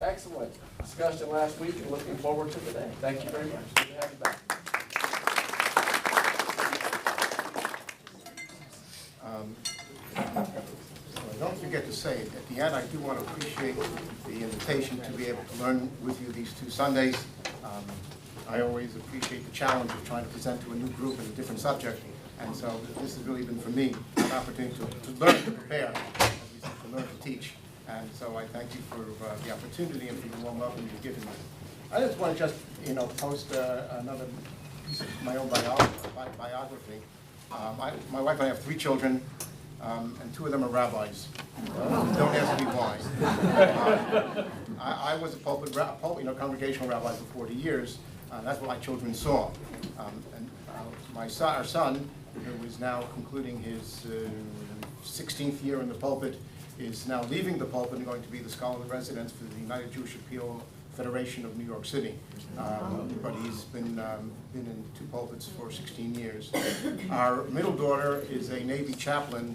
Excellent discussion last week and looking forward to today. Thank you very much. Good to have you back. Don't forget to say it. At the end, I do want to appreciate the invitation to be able to learn with you these 2 Sundays. I always appreciate the challenge of trying to present to a new group in a different subject. And so this has really been, for me, an opportunity to learn to prepare, as we said, to learn to teach. And so I thank you for the opportunity and for the warm welcome you've given me. I just want to post another piece of my own biography. My wife and I have 3 children. And 2 of them are rabbis. Don't ask me why. I was a congregational rabbi for 40 years. That's what my children saw. Our son, who is now concluding his 16th year in the pulpit, is now leaving the pulpit and going to be the scholar in residence for the United Jewish Appeal Federation of New York City. But he's been in 2 pulpits for 16 years. Our middle daughter is a Navy chaplain,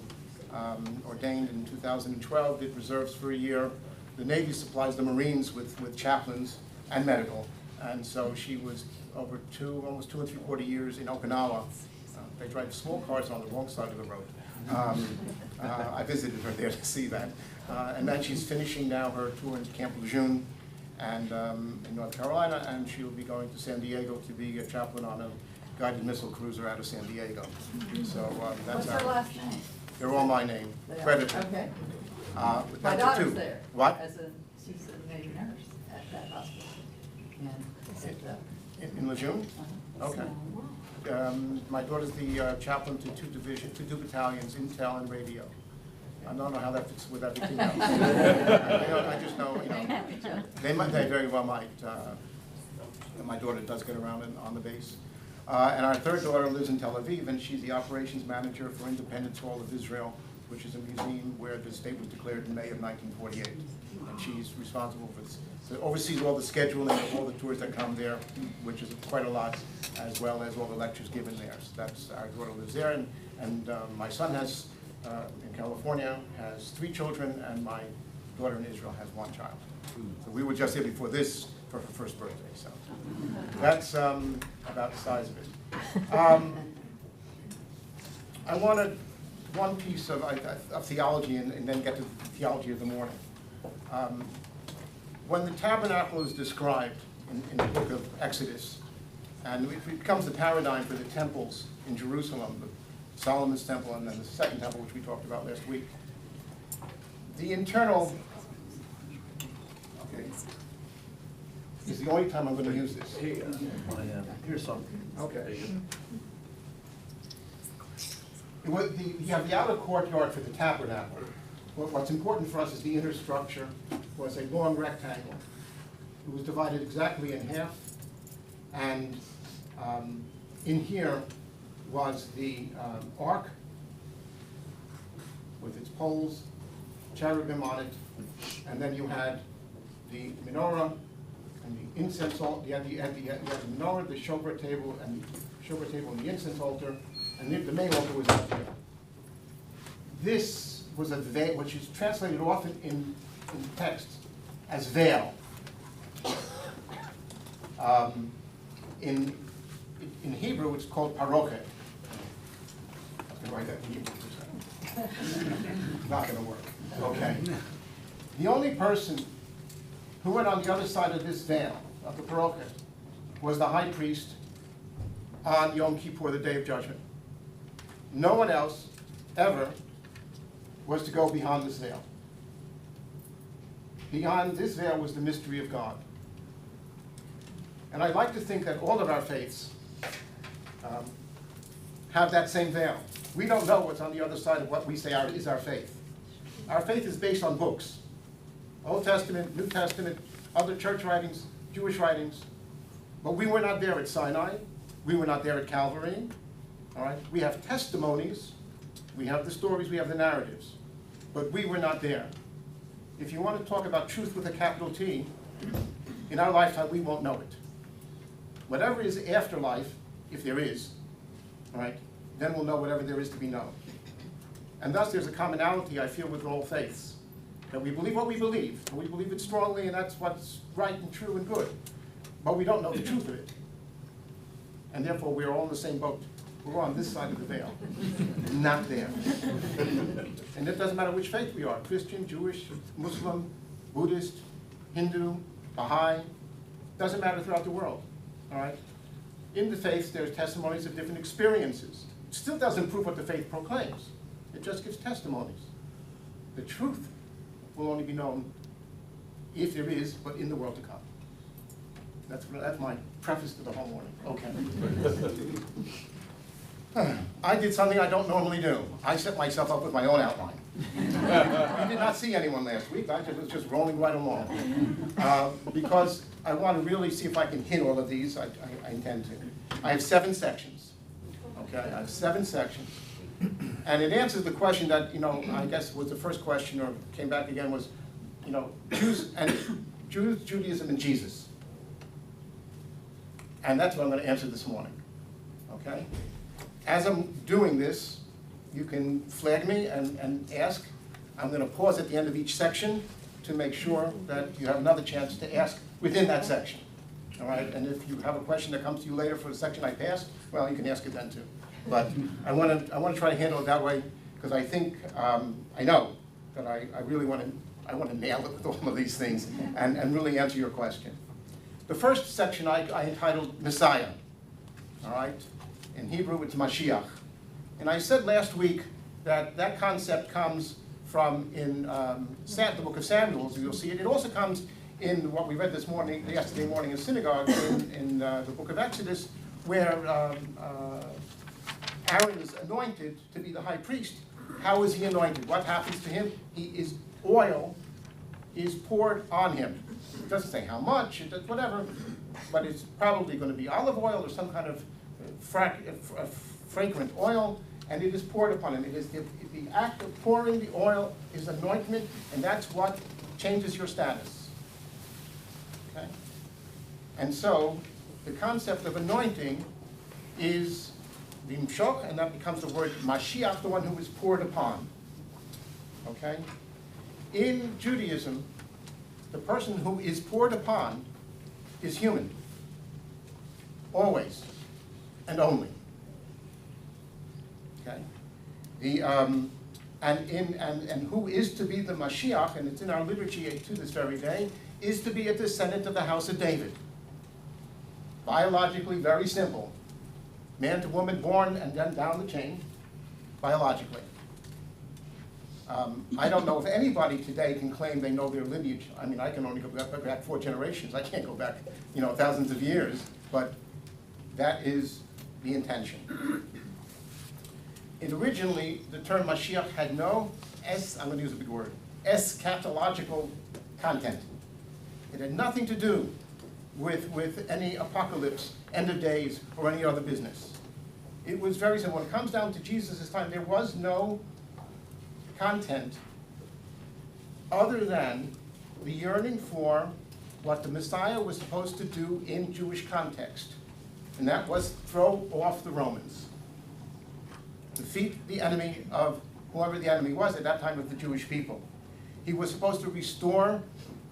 ordained in 2012, did reserves for a year. The Navy supplies the Marines with chaplains and medical. And so she was over almost 2 3/4 years in Okinawa. They drive small cars on the wrong side of the road. I visited her there to see that. And then she's finishing now her tour in Camp Lejeune and in North Carolina, and she'll be going to San Diego to be a chaplain on a guided missile cruiser out of San Diego. So that's What's her last name? They're all my name. Creditor. Okay. My daughter's there. What? She's a Navy nurse at that hospital. In Lejeune? Okay. My daughter's the chaplain to 2 battalions, Intel and Radio. I don't know how that fits with everything else. I just know, they very well might. My daughter does get around on the base. And our 3rd daughter lives in Tel Aviv, and she's the operations manager for Independence Hall of Israel, which is a museum where the state was declared in May of 1948. And she's responsible for this. So oversees all the scheduling of all the tours that come there, which is quite a lot, as well as all the lectures given there. So that's, our daughter lives there, and my son has, in California, has 3 children, and my daughter in Israel has 1 child. So we were just here before this for her first birthday, so that's about the size of it. I wanted one piece of theology and then get to the theology of the morning. When the tabernacle is described in the book of Exodus, and it becomes the paradigm for the temples in Jerusalem, Solomon's temple and then the 2nd temple, which we talked about last week, the internal, okay, is the only time I'm going to use this. Here's something. Okay. You have the outer courtyard for the tabernacle. What's important for us is the inner structure was a long rectangle. It was divided exactly in half, and in here was the ark with its poles, cherubim on it, and then you had the menorah and the incense altar. You had the menorah, the shofar table, and the incense altar, and the main altar was out there. This was a veil, which is translated often in text as veil. In Hebrew, it's called parochet. I can write that in Hebrew for a second. Not going to work. Okay. The only person who went on the other side of this veil, of the parochet, was the high priest on Yom Kippur, the Day of Judgment. No one else ever was to go beyond this veil. Beyond this veil was the mystery of God. And I'd like to think that all of our faiths have that same veil. We don't know what's on the other side of what we say is our faith. Our faith is based on books. Old Testament, New Testament, other church writings, Jewish writings. But we were not there at Sinai. We were not there at Calvary. All right? We have testimonies. We have the stories. We have the narratives. But we were not there. If you want to talk about truth with a capital T, in our lifetime, we won't know it. Whatever is afterlife, if there is, all right, then we'll know whatever there is to be known. And thus there's a commonality, I feel, with all faiths. that we believe what we believe, and we believe it strongly, and that's what's right and true and good. But we don't know the truth of it. And therefore, we're all in the same boat. We're on this side of the veil, not there. And it doesn't matter which faith we are, Christian, Jewish, Muslim, Buddhist, Hindu, Baha'i, doesn't matter throughout the world, all right? In the faith, there's testimonies of different experiences. It still doesn't prove what the faith proclaims. It just gives testimonies. The truth will only be known if there is, but in the world to come. That's my preface to the whole morning. Okay. I did something I don't normally do. I set myself up with my own outline. You did not see anyone last week. I was just rolling right along. Because I want to really see if I can hit all of these. I intend to. I have 7 sections. Okay, I have 7 sections. And it answers the question that, I guess was the first question, or came back again, was, Jews, Judaism, and Jesus. And that's what I'm going to answer this morning, okay? As I'm doing this, you can flag me and ask. I'm going to pause at the end of each section to make sure that you have another chance to ask within that section, all right? And if you have a question that comes to you later for the section I passed, well, you can ask it then too. But I want to try to handle it that way, because I think, I know that I really want to nail it with all of these things and really answer your question. The first section I entitled Messiah, all right? In Hebrew, it's Mashiach. And I said last week that that concept comes from in the book of Samuel, so you'll see it. It also comes in what we read yesterday morning in synagogue, in the book of Exodus, where Aaron is anointed to be the high priest. How is he anointed? What happens to him? Oil is poured on him. It doesn't say how much, it does whatever, but it's probably going to be olive oil or some kind of fragrant oil, and it is poured upon him. It is the act of pouring the oil is anointment, and that's what changes your status. Okay? And so the concept of anointing is Vimshok, and that becomes the word Mashiach, the one who is poured upon. Okay? In Judaism, the person who is poured upon is human. Always. And only. Okay? And who is to be the Mashiach, and it's in our liturgy to this very day, is to be a descendant of the house of David. Biologically, very simple. Man to woman born and then down the chain, biologically. I don't know if anybody today can claim they know their lineage. I mean, I can only go back 4 generations. I can't go back, thousands of years. But that is the intention. Originally, the term Mashiach had no I'm going to use a big word, eschatological content. It had nothing to do with any apocalypse, end of days, or any other business. It was very simple. When it comes down to Jesus' time, there was no content other than the yearning for what the Messiah was supposed to do in Jewish context. And that was throw off the Romans. Defeat the enemy of whoever the enemy was at that time of the Jewish people. He was supposed to restore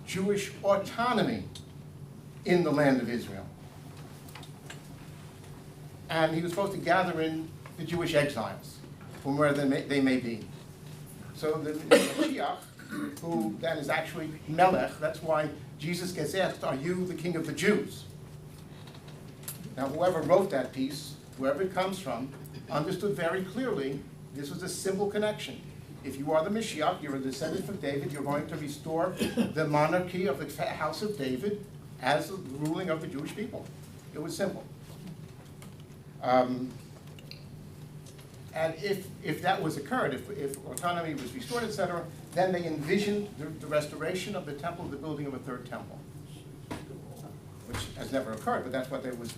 Jewish autonomy in the land of Israel. And he was supposed to gather in the Jewish exiles from where they may be. So the Mashiach, who then is actually Melech, that's why Jesus gets asked, are you the king of the Jews? Now whoever wrote that piece, wherever it comes from, understood very clearly this was a simple connection. If you are the Mashiach, you're a descendant from David, you're going to restore the monarchy of the house of David as the ruling of the Jewish people. It was simple. And if that was occurred, if autonomy was restored, etc., then they envisioned the restoration of the temple, the building of a 3rd temple, which has never occurred, but that's what there was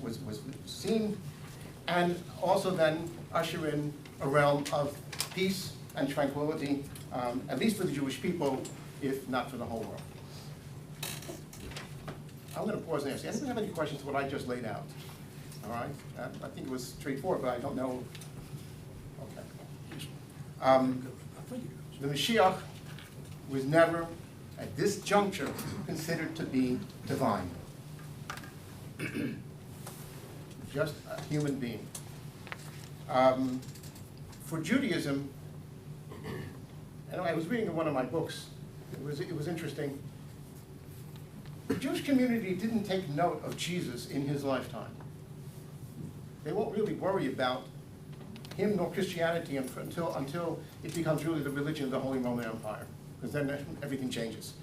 seen, and also then usher in a realm of peace and tranquility, at least for the Jewish people, if not for the whole world. I'm going to pause and ask, anybody have any questions to what I just laid out? All right? I think it was straightforward, but I don't know. Okay. The Mashiach was never, at this juncture, considered to be divine. Just a human being. For Judaism, and I was reading in one of my books, it was interesting. The Jewish community didn't take note of Jesus in his lifetime. They won't really worry about him nor Christianity until it becomes really the religion of the Holy Roman Empire, because then everything changes.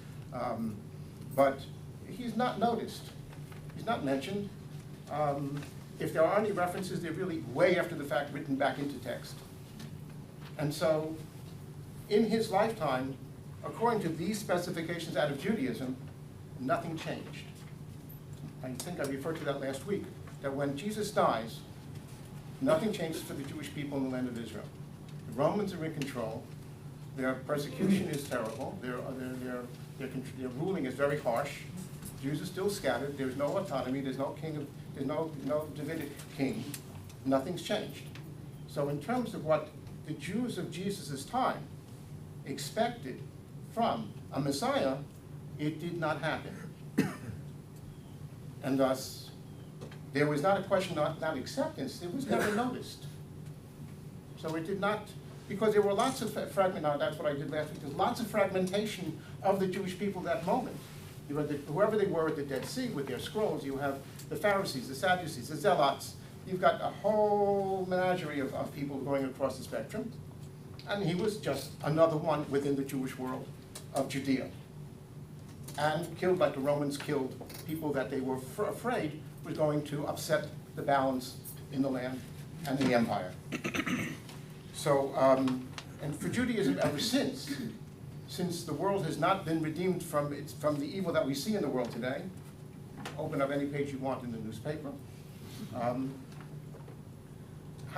But he's not noticed. He's not mentioned. If there are any references, they're really way after the fact, written back into text. And so, in his lifetime, according to these specifications out of Judaism, nothing changed. I think I referred to that last week, that when Jesus dies, nothing changes for the Jewish people in the land of Israel. The Romans are in control. Their persecution is terrible. Their ruling is very harsh. Jews are still scattered. There's no autonomy. There's no king. There's no Davidic king. Nothing's changed. So in terms of what the Jews of Jesus' time expected from a Messiah, it did not happen. And thus, there was not a question of not acceptance. It was never noticed. So it did not, because there were lots of that's what I did last week, there's lots of fragmentation of the Jewish people at that moment. You had whoever they were at the Dead Sea with their scrolls, you have the Pharisees, the Sadducees, the Zealots. You've got a whole menagerie of people going across the spectrum. And he was just another one within the Jewish world of Judea. And killed like the Romans killed people that they were afraid was going to upset the balance in the land and in the empire. So, and for Judaism ever since the world has not been redeemed from the evil that we see in the world today, open up any page you want in the newspaper. How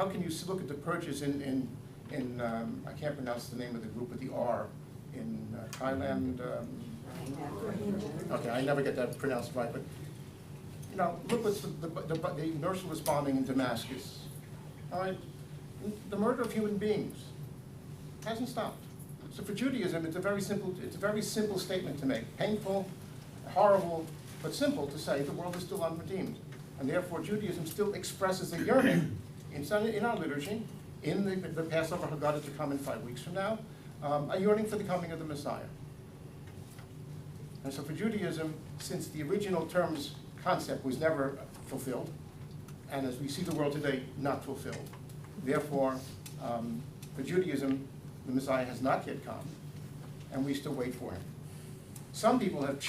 can you look at the purges in I can't pronounce the name of the group with the R, in Thailand? Okay, I never get that pronounced right, but you know, look what's the merciless bombing in Damascus. All right, the murder of human beings hasn't stopped. So for Judaism, it's a very simple statement to make. Painful, horrible, but simple to say the world is still unredeemed, and therefore Judaism still expresses a yearning in our liturgy, in the Passover Haggadah to come in 5 weeks from now, a yearning for the coming of the Messiah. And so for Judaism, since the original term's concept was never fulfilled, and as we see the world today, not fulfilled, therefore, for Judaism, the Messiah has not yet come, and we still wait for him. Some people have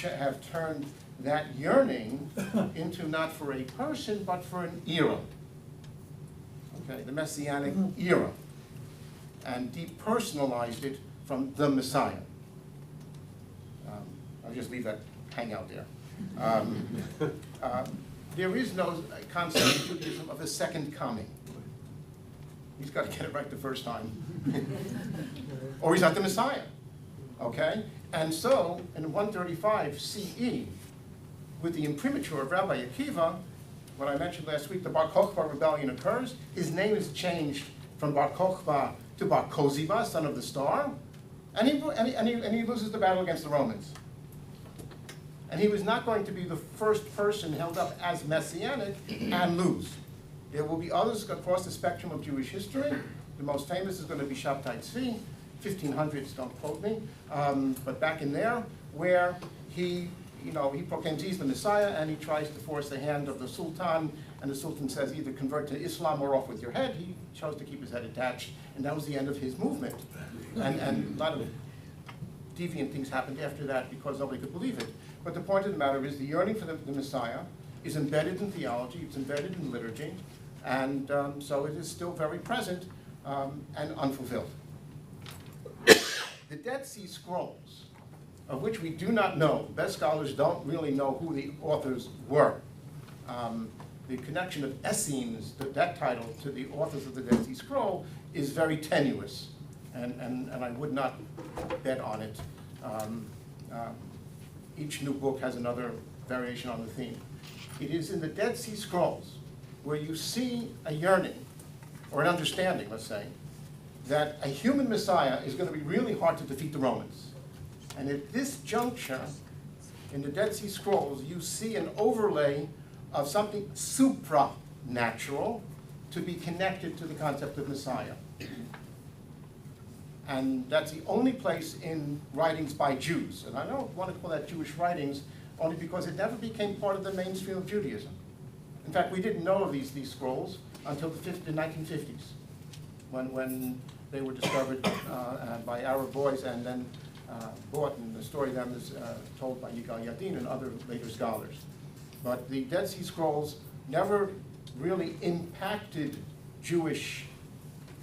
turned that yearning into not for a person, but for an era. Okay, the Messianic era, and depersonalized it from the Messiah. I'll just leave that hang out there. There is no concept in Judaism of a second coming. He's got to get it right the first time. Or he's not the Messiah. Okay? And so, in 135 CE, with the imprimatur of Rabbi Akiva, what I mentioned last week, the Bar Kokhba rebellion occurs. His name is changed from Bar Kokhba to Bar Koziba, son of the star, and he loses the battle against the Romans. And he was not going to be the first person held up as messianic and lose. There will be others across the spectrum of Jewish history. The most famous is going to be Shabtai Tzvi, 1500s, don't quote me, but back in there, where he proclaims he's the Messiah, and he tries to force the hand of the Sultan, and the Sultan says either convert to Islam or off with your head. He chose to keep his head attached, and that was the end of his movement. And a lot of deviant things happened after that because nobody could believe it. But the point of the matter is the yearning for the Messiah is embedded in theology, it's embedded in liturgy, and so it is still very present and unfulfilled. The Dead Sea Scrolls, of which we do not know, best scholars don't really know who the authors were. The connection of Essenes, that title, to the authors of the Dead Sea Scroll is very tenuous, and I would not bet on it. Each new book has another variation on the theme. It is in the Dead Sea Scrolls where you see a yearning, or an understanding, let's say, that a human Messiah is going to be really hard to defeat the Romans. And at this juncture, in the Dead Sea Scrolls, you see an overlay of something supranatural to be connected to the concept of Messiah. And that's the only place in writings by Jews. And I don't want to call that Jewish writings only because it never became part of the mainstream of Judaism. In fact, we didn't know of these scrolls until the 1950s, when they were discovered by Arab boys and then bought, and the story then is told by Yigal Yadin and other later scholars. But the Dead Sea Scrolls never really impacted Jewish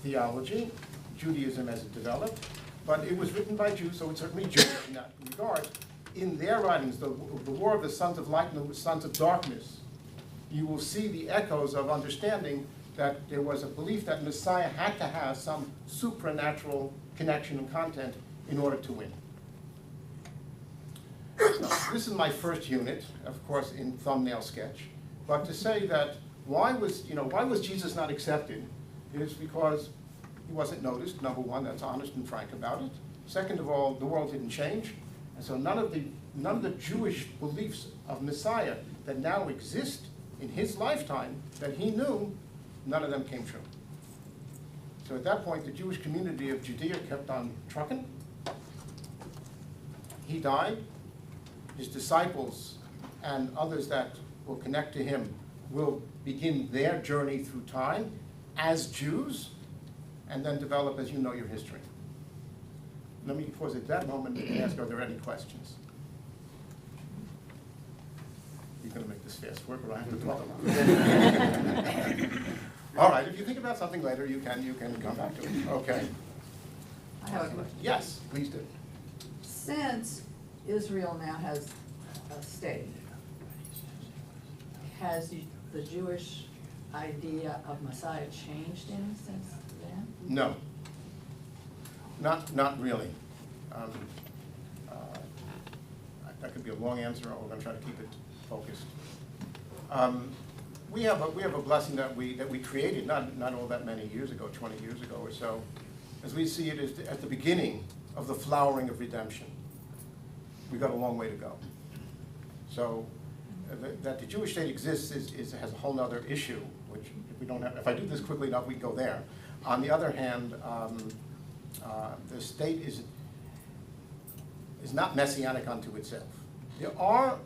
theology, Judaism as it developed, but it was written by Jews, so it's certainly Jewish in that regard. In their writings, the War of the Sons of Light and the Sons of Darkness, you will see the echoes of understanding that there was a belief that Messiah had to have some supernatural connection and content in order to win. So, this is my first unit, of course, in thumbnail sketch. But to say that why was Jesus not accepted is because he wasn't noticed. Number one, that's honest and frank about it. Second of all, the world didn't change, and so none of the Jewish beliefs of Messiah that now exist in his lifetime that he knew, none of them came true. So at that point, the Jewish community of Judea kept on trucking. He died. His disciples and others that will connect to him will begin their journey through time as Jews, and then develop, as you know, your history. Let me pause at that moment and ask, are there any questions? You're going to make this fast work, or I have to talk about it. All right, if you think about something later, you can come back to it. Okay. I have a question. Yes, please do. Since Israel now has a state, has the Jewish idea of Messiah changed any since then? No. Not really. That could be a long answer, or we're going to try to keep it focused. We have a blessing that we created not all that many years ago, 20 years ago or so, as we see it as at the beginning of the flowering of redemption. We've got a long way to go. So that the Jewish state exists has a whole other issue, which if we don't have, if I do this quickly enough, we can go there. On the other hand, the state is not messianic unto itself. There are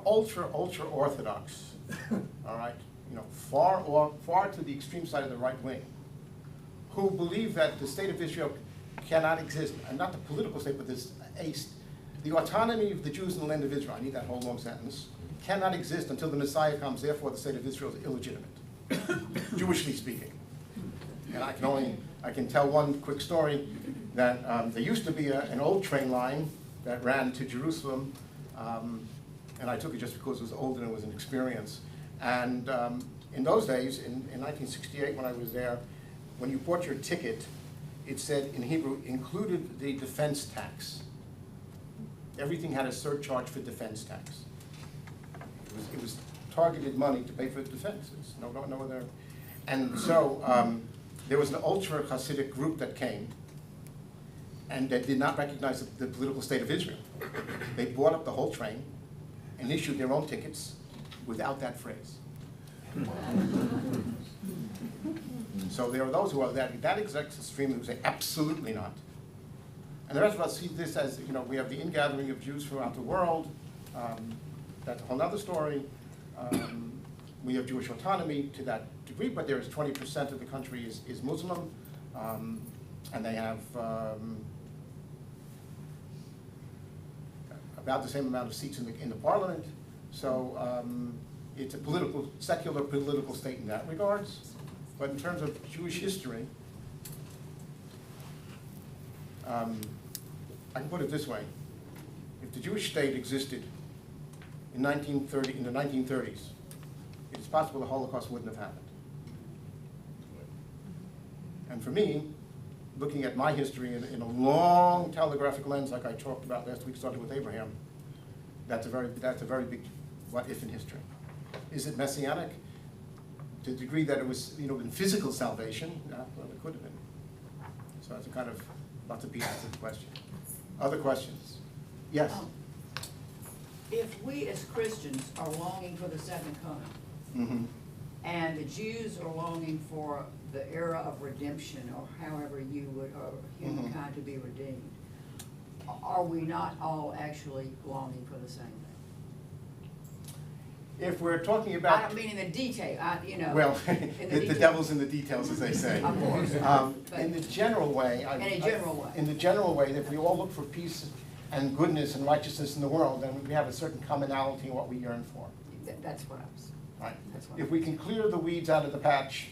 ultra orthodox, all right, far to the extreme side of the right wing, who believe that the state of Israel cannot exist, and not the political state, but the autonomy of the Jews in the land of Israel. I need that whole long sentence. Cannot exist until the Messiah comes. Therefore, the state of Israel is illegitimate, Jewishly speaking. And I can tell one quick story that there used to be an old train line that ran to Jerusalem, and I took it just because it was old and it was an experience. And in those days, in 1968 when I was there, when you bought your ticket, it said in Hebrew, included the defense tax. Everything had a surcharge for defense tax. It was targeted money to pay for defenses, no other. And so there was an ultra Hasidic group that came, and that did not recognize the political state of Israel. They bought up the whole train and issued their own tickets without that phrase. So there are those who are that exact extreme who say absolutely not. And the rest of us see this as, we have the ingathering of Jews throughout the world. That's a whole other story. We have Jewish autonomy to that degree, but there is 20% of the country is Muslim, and they have about the same amount of seats in the parliament. So it's a secular political state in that regards. But in terms of Jewish history, I can put it this way. If the Jewish state existed in the 1930s, it is possible the Holocaust wouldn't have happened. And for me, looking at my history in a long telegraphic lens, like I talked about last week, starting with Abraham, that's a very big what if in history. Is it messianic? To the degree that it was, in physical salvation, well, it could have been. So it's a kind of, not to beat answer the question. Other questions? Yes. If we as Christians are longing for the second coming, Mm-hmm. and the Jews are longing for the era of redemption, or however you would, or humankind to be redeemed, are we not all actually longing for the same thing? If we're talking I about, don't mean in the detail, you know. well, in the detail. devil's in the details, as they say. Of course. But- In the general way. In a general way. In the general way, if we all look for peace and goodness and righteousness in the world, then we have a certain commonality in what we yearn for. That's what I was, Right. that's what. If we can clear the weeds out of the patch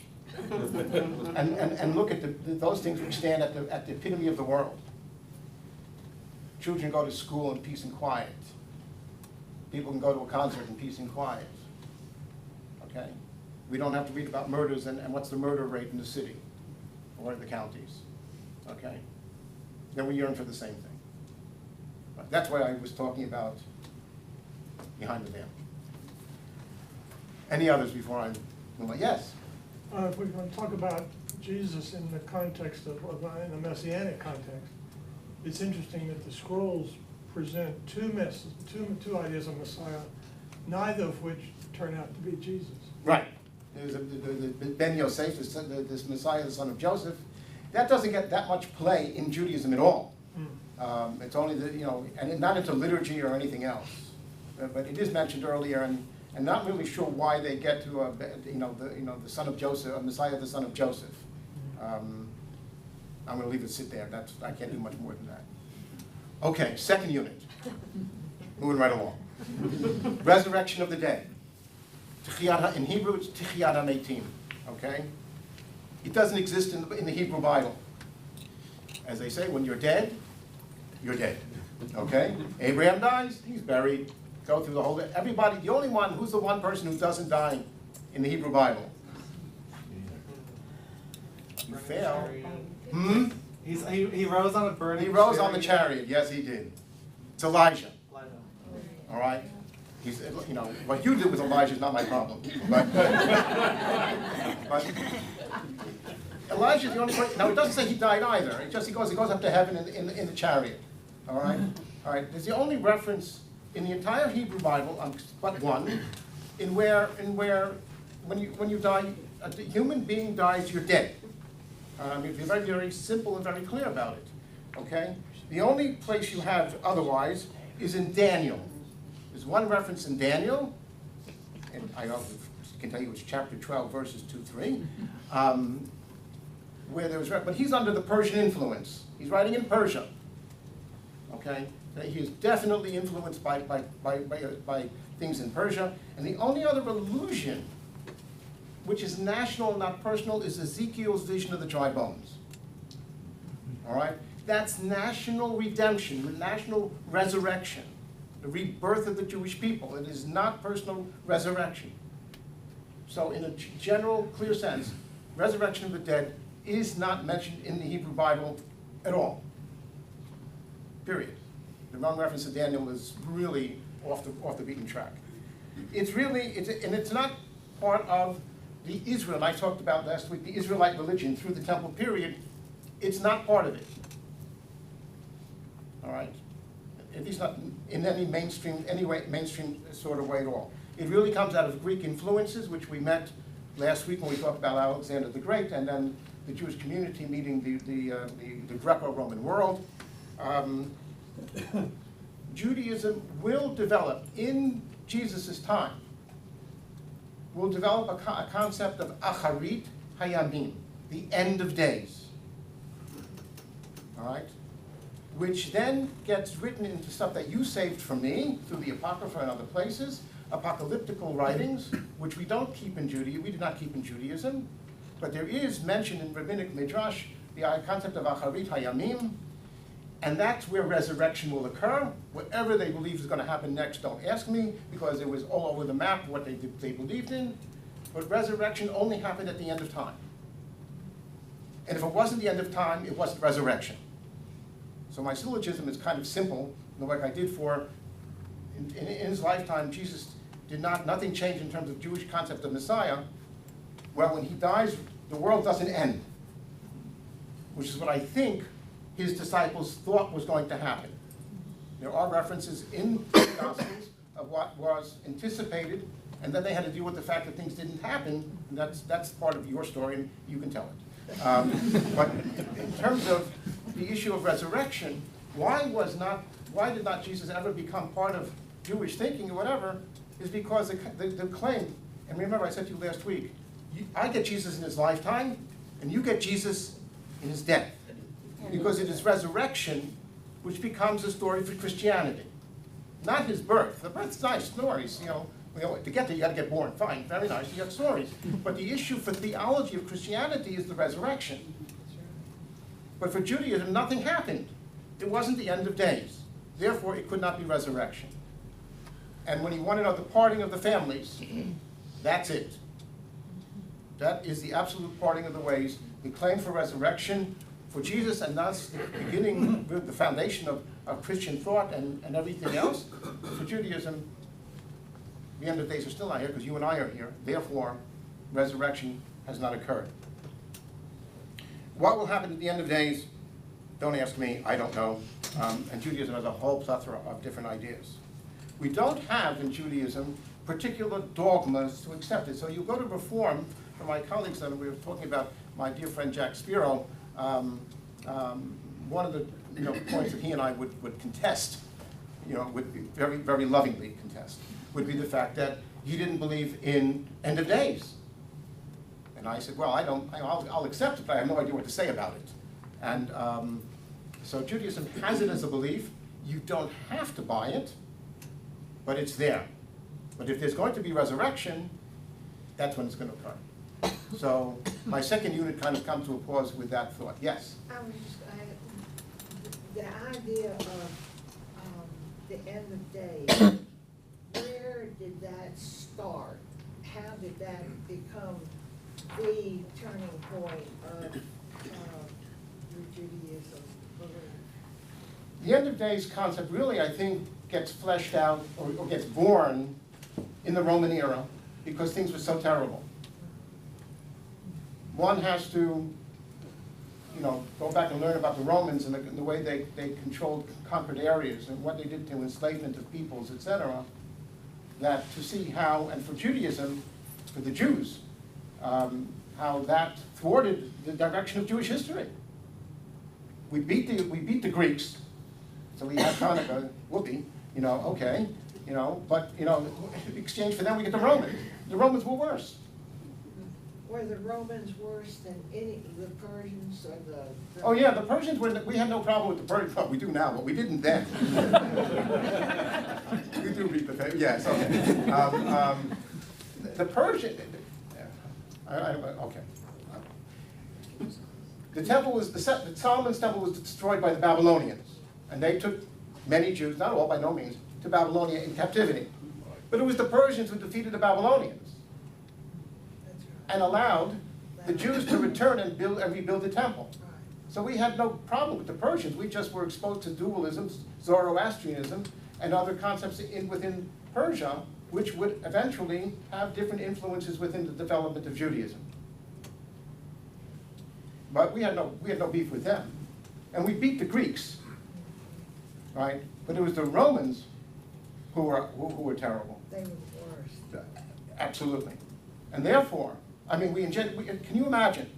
and look at those things which stand at the epitome of the world. Children go to school in peace and quiet. People can go to a concert in peace and quiet. Okay? We don't have to read about murders and what's the murder rate in the city or in the counties. Okay? Then we yearn for the same thing. But that's why I was talking about behind the dam. Any others before I move on? Yes? If we're going to talk about Jesus in the context of, in the Messianic context, it's interesting that the scrolls present two ideas of Messiah, neither of which turn out to be Jesus. Right. There's the Ben Yosef, this Messiah, the son of Joseph. That doesn't get that much play in Judaism at all. It's only and not into liturgy or anything else. But it is mentioned earlier, and not really sure why they get to the son of Joseph, Messiah, the son of Joseph. I'm going to leave it sit there. I can't do much more than that. Okay, second unit. Moving right along. Resurrection of the dead. In Hebrew, it's Tichiyat HaMeitim. Okay? It doesn't exist in the Hebrew Bible. As they say, when you're dead, you're dead. Okay? Abraham dies, he's buried. Go through the whole, everybody, the only one, who's the one person who doesn't die in the Hebrew Bible? You fail. Hmm? He rose on a burning He rose on the chariot, yes he did. It's Elijah. All right? He's, what you did with Elijah is not my problem. But Elijah's the only person, now it doesn't say he died either. It just he goes up to heaven in the chariot. All right? All right, there's the only reference in the entire Hebrew Bible, but one, in where when you die, a human being dies, you're dead. It's very, very simple and very clear about it. Okay? The only place you have otherwise is in Daniel. There's one reference in Daniel, and I can tell you it's chapter 12, verses 2-3, where there's, but he's under the Persian influence. He's writing in Persia. Okay? He is definitely influenced by things in Persia. And the only other allusion, which is national, not personal, is Ezekiel's vision of the dry bones. All right? That's national redemption, national resurrection, the rebirth of the Jewish people. It is not personal resurrection. So in a general, clear sense, resurrection of the dead is not mentioned in the Hebrew Bible at all. Period. The wrong reference to Daniel is really off the beaten track. It's really, and it's not part of the Israel, I talked about last week, the Israelite religion through the temple period. It's not part of it. All right? At least not in any mainstream sort of way at all. It really comes out of Greek influences, which we met last week when we talked about Alexander the Great, and then the Jewish community meeting the Greco-Roman world. Judaism will develop in Jesus' time, will develop a concept of Acharit Hayamim, the end of days. All right? Which then gets written into stuff that you saved from me through the Apocrypha and other places, apocalyptical writings, which we don't keep in Judaism, we do not keep in Judaism, but there is mentioned in Rabbinic Midrash the concept of Acharit Hayamim, and that's where resurrection will occur. Whatever they believe is going to happen next, don't ask me, because it was all over the map what they believed in. But resurrection only happened at the end of time. And if it wasn't the end of time, it wasn't resurrection. So my syllogism is kind of simple, like I did for, in his lifetime, Jesus did nothing changed in terms of Jewish concept of Messiah. Well, when he dies, the world doesn't end, which is what I think his disciples thought was going to happen. There are references in the Gospels of what was anticipated, and then they had to deal with the fact that things didn't happen, and that's part of your story, and you can tell it. But in terms of the issue of resurrection, why did not Jesus ever become part of Jewish thinking or whatever, is because the claim, and remember I said to you last week, I get Jesus in his lifetime, and you get Jesus in his death. Because it is resurrection which becomes a story for Christianity. Not his birth. The birth's nice, stories, to get there you gotta get born, fine, very nice, you got stories. But the issue for theology of Christianity is the resurrection. But for Judaism, nothing happened. It wasn't the end of days. Therefore, it could not be resurrection. And when you want to know the parting of the families, that's it. That is the absolute parting of the ways. We claim for resurrection for Jesus, and thus the beginning, the foundation of Christian thought and everything else. For Judaism, the end of days are still not here because you and I are here. Therefore, resurrection has not occurred. What will happen at the end of days? Don't ask me, I don't know. And Judaism has a whole plethora of different ideas. We don't have in Judaism particular dogmas to accept it. So you go to Reform, for my colleagues that we were talking about, my dear friend Jack Spiro, one of the points that he and I would contest, would be very, very lovingly contest, would be the fact that he didn't believe in end of days. And I said, well, I'll accept it, but I have no idea what to say about it. And so Judaism has it as a belief. You don't have to buy it, but it's there. But if there's going to be resurrection, that's when it's going to occur. So my second unit kind of comes to a pause with that thought. Yes? The idea of the end of days, where did that start? How did that become the turning point of your Judaism belief? The end of days concept really, I think, gets fleshed out or gets born in the Roman era because things were so terrible. One has to, go back and learn about the Romans and the way they controlled conquered areas and what they did to enslavement of peoples, etc. That to see how, and for Judaism, for the Jews, how that thwarted the direction of Jewish history. We beat the Greeks, so we had Hanukkah, whoopee, okay, but in exchange for them we get the Romans. The Romans were worse. Were the Romans worse than the Persians or the Oh yeah, the Persians we had no problem with the Persians. Well, we do now, but we didn't then. We do read the paper. Yes, okay. The Persian. Okay. The temple was the Solomon's temple was destroyed by the Babylonians, and they took many Jews, not all by no means, to Babylonia in captivity. But it was the Persians who defeated the Babylonians and allowed the Jews to return and rebuild the temple. So we had no problem with the Persians. We just were exposed to dualism, Zoroastrianism, and other concepts within Persia, which would eventually have different influences within the development of Judaism. But we had no beef with them, and we beat the Greeks, right? But it was the Romans who were terrible. they were the worst? Absolutely, and therefore, I mean, can you imagine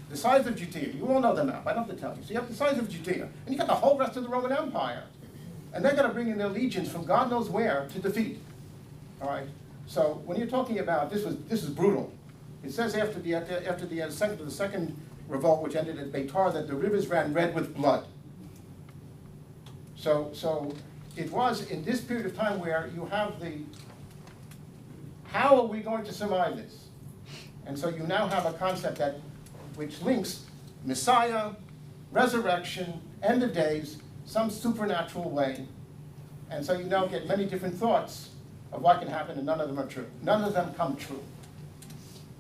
the size of Judea? You all know the map. I don't have to tell you. So you have the size of Judea, and you got the whole rest of the Roman Empire, and they're going to bring in their legions from God knows where to defeat. All right. So when you're talking about this is brutal. It says after the second revolt, which ended at Beitar, that the rivers ran red with blood. So it was in this period of time where you have how are we going to survive this? And so you now have a concept which links Messiah, resurrection, end of days, some supernatural way. And so you now get many different thoughts of what can happen, and none of them are true. None of them come true.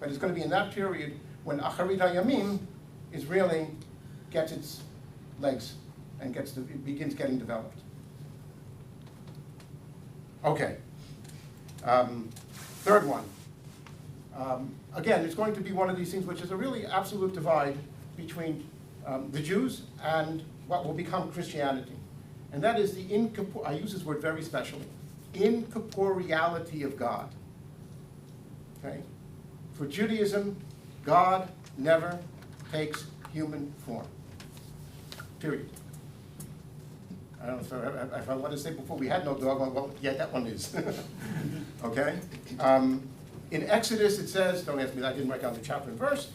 But it's going to be in that period when Acharit HaYamim gets its legs and it begins getting developed. Okay. Third one. Again, it's going to be one of these things which is a really absolute divide between the Jews and what will become Christianity. and that is I use this word very specially, incorporeality of God. Okay? For Judaism, God never takes human form. Period. I don't know if I want to say before we had no dog, well, yeah, that one is. Okay? In Exodus it says, don't ask me, I didn't write down the chapter and verse,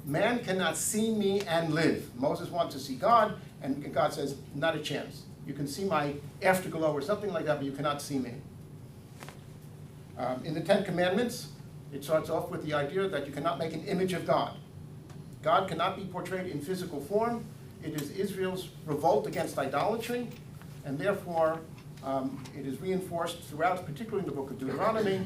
man cannot see me and live. Moses wants to see God, and God says, not a chance. You can see my afterglow or something like that, but you cannot see me. In the Ten Commandments, it starts off with the idea that you cannot make an image of God. God cannot be portrayed in physical form. It is Israel's revolt against idolatry, and therefore it is reinforced throughout, particularly in the book of Deuteronomy,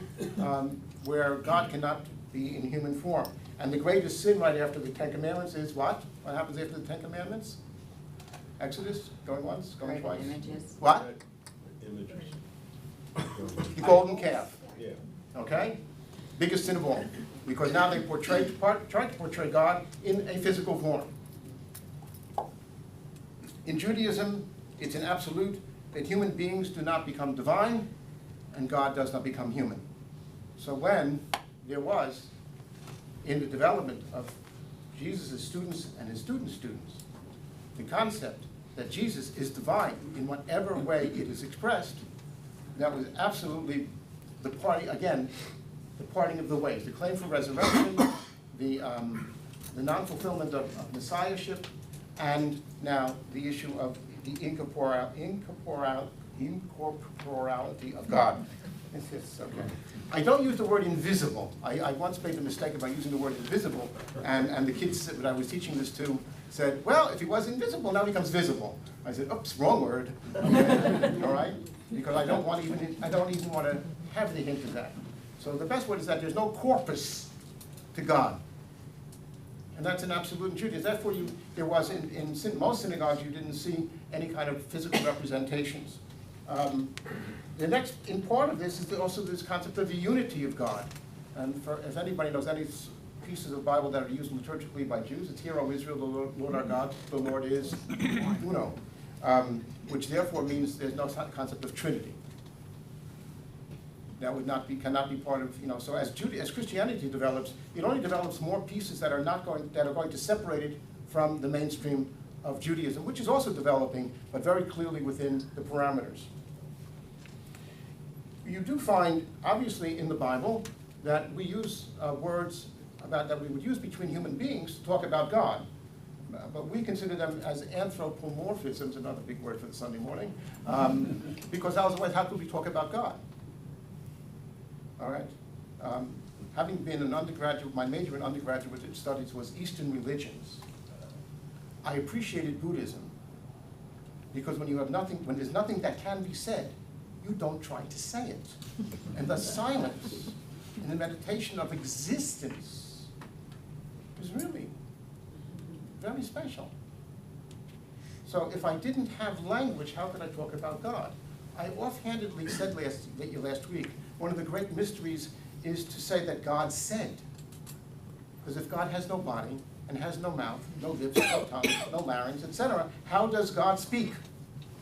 where God cannot be in human form. And the greatest sin right after the Ten Commandments is what? What happens after the Ten Commandments? Exodus, going once, going twice. Images. What? Images. The golden calf. Yeah. Okay? Biggest sin of all. Because now they try to portray God in a physical form. In Judaism, it's an absolute that human beings do not become divine and God does not become human. So when there was, in the development of Jesus' students and his students' students, the concept that Jesus is divine in whatever way it is expressed, that was absolutely the party, again, the parting of the ways, the claim for resurrection, the non-fulfillment of messiahship, and now the issue of the incorporality of God. Okay. I don't use the word invisible. I once made the mistake about using the word invisible, and the kids that I was teaching this to said, well, if he was invisible, now he becomes visible. I said, oops, wrong word. Okay. All right? Because I don't even want to have the hint of that. So the best word is that there's no corpus to God. And that's an absolute in Judaism. Therefore, there was in most synagogues, you didn't see any kind of physical representations. The next in part of this is also this concept of the unity of God. And if anybody knows any pieces of the Bible that are used liturgically by Jews, it's Hear, O Israel, the Lord our God, the Lord is uno, which therefore means there's no concept of Trinity. That cannot be part of, so as Christianity develops, it only develops more pieces that are going to separate it from the mainstream of Judaism, which is also developing, but very clearly within the parameters. You do find, obviously, in the Bible that we use words that we would use between human beings to talk about God. But we consider them as anthropomorphisms, another big word for the Sunday morning, because otherwise how could we talk about God? All right? Having been an undergraduate, my major in undergraduate studies was Eastern religions. I appreciated Buddhism because when there's nothing that can be said, you don't try to say it. And the silence and the meditation of existence is really very special. So if I didn't have language, how could I talk about God? I offhandedly said last week, one of the great mysteries is to say that God said. Because if God has no body, and has no mouth, no lips, no tongue, no larynx, etc., how does God speak?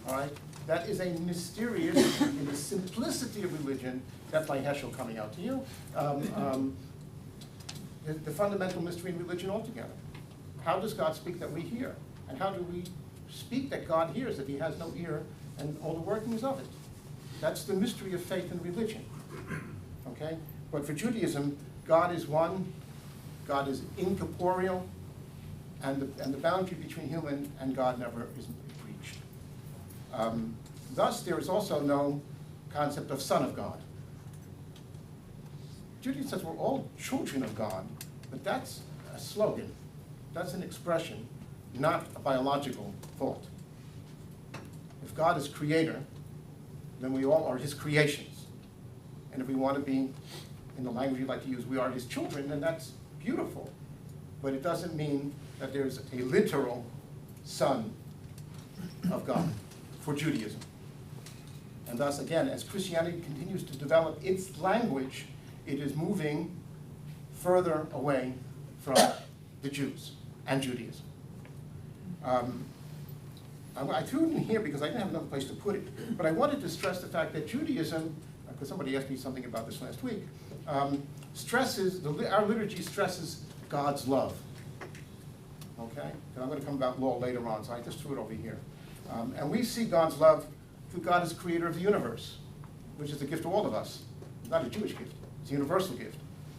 All right? That is a mysterious, in the simplicity of religion, that's my Heschel coming out to you, the fundamental mystery in religion altogether. How does God speak that we hear? And how do we speak that God hears if he has no ear and all the workings of it? That's the mystery of faith and religion. Okay? But for Judaism, God is one, God is incorporeal, and the boundary between human and God never is breached. Thus, there is also no concept of Son of God. Judaism says we're all children of God, but that's a slogan. That's an expression, not a biological thought. If God is creator, then we all are his creations. And if we want to be, in the language you like to use, we are his children, then that's beautiful. But it doesn't mean that there's a literal Son of God for Judaism. And thus, again, as Christianity continues to develop its language, it is moving further away from the Jews and Judaism. I threw it in here because I didn't have another place to put it, but I wanted to stress the fact that Judaism, because somebody asked me something about this last week, stresses, our liturgy stresses God's love. Okay? And I'm going to come about law later on, so I just threw it over here. And we see God's love through God as creator of the universe, which is a gift to all of us. It's not a Jewish gift, it's a universal gift.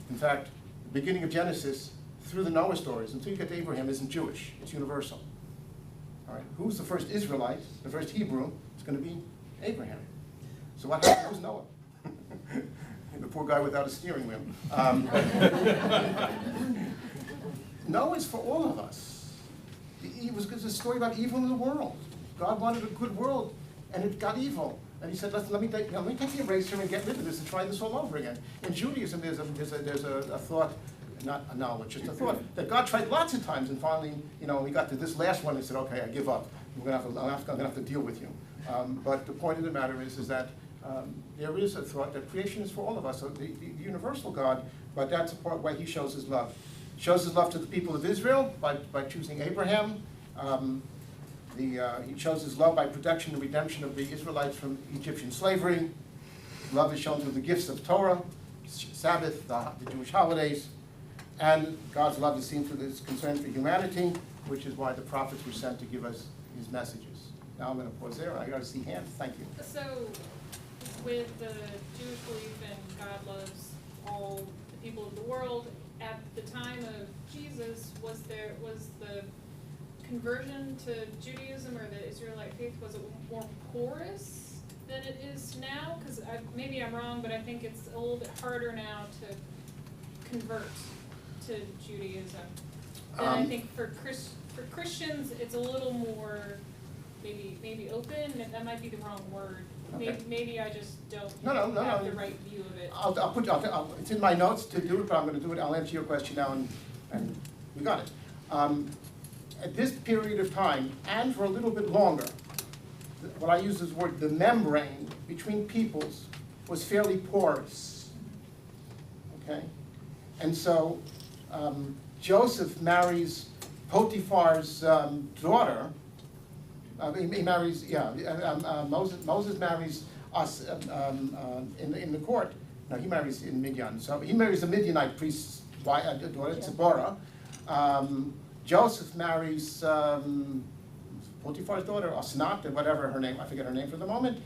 In fact, the beginning of Genesis, through the Noah stories, until you get to Abraham, isn't Jewish, it's universal. All right? Who's the first Israelite, the first Hebrew? It's going to be Abraham. So what happened? Who's Noah? The poor guy without a steering wheel. Noah's for all of us. It was a story about evil in the world. God wanted a good world, and it got evil. And he said, let me take the eraser and get rid of this and try this all over again. In Judaism, there's a thought, not a knowledge, just a thought, that God tried lots of times, and finally, we got to this last one and said, okay, I give up. I'm going to have to deal with you. But the point of the matter is that there is a thought that creation is for all of us, so the universal God, but that's a part where he shows his love. He shows his love to the people of Israel by choosing Abraham. He shows his love by protection and redemption of the Israelites from Egyptian slavery. Love is shown through the gifts of Torah, Sabbath, the Jewish holidays. And God's love is seen through his concern for humanity, which is why the prophets were sent to give us his messages. Now I'm going to pause there. I got to see hands. Thank you. So, with the Jewish belief in God loves all the people of the world, at the time of Jesus, was the conversion to Judaism or the Israelite faith, was it more porous than it is now? Because maybe I'm wrong, but I think it's a little bit harder now to convert to Judaism. And I think for Christians, it's a little more maybe open. That might be the wrong word. Okay. Maybe I just don't have the right view of it. It's in my notes to do it, but I'm going to do it. I'll answer your question now, and we got it. At this period of time, and for a little bit longer, what I use as word, the membrane between peoples was fairly porous. Okay? And so Joseph marries Potiphar's daughter. He marries, Moses marries us in the court. No, he marries in Midian. So he marries the Midianite priest's daughter, Zipporah. Joseph marries Potiphar's daughter, Asnat, or whatever her name, I forget her name for the moment.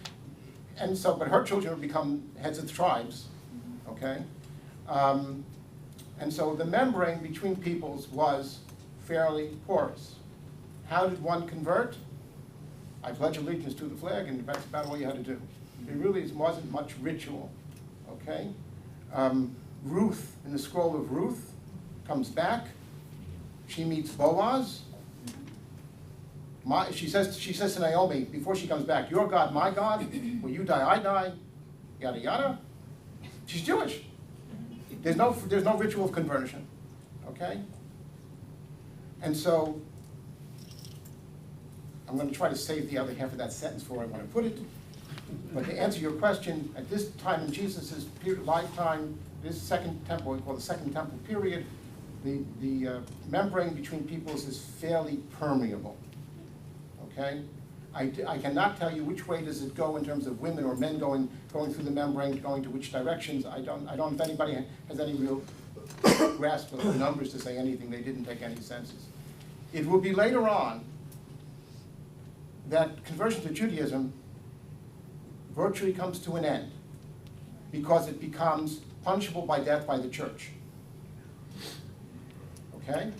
And so, but her children become heads of the tribes, okay? And so the membrane between peoples was fairly porous. How did one convert? I pledge allegiance to the flag, and that's about all you had to do. It really wasn't much ritual, okay? Ruth, in the scroll of Ruth, comes back. She meets Boaz. She says to Naomi, before she comes back, your God, my God, when you die, I die, yada, yada. She's Jewish. There's no ritual of conversion, okay? And so, I'm going to try to save the other half of that sentence for I want to put it. But to answer your question, at this time in Jesus' lifetime, this second temple, we call the Second Temple period, the membrane between peoples is fairly permeable, okay? I cannot tell you which way does it go in terms of women or men going through the membrane, going to which directions. I don't know if anybody has any real grasp of the numbers to say anything. They didn't take any census. It will be later on that conversion to Judaism virtually comes to an end because it becomes punishable by death by the church. Okay?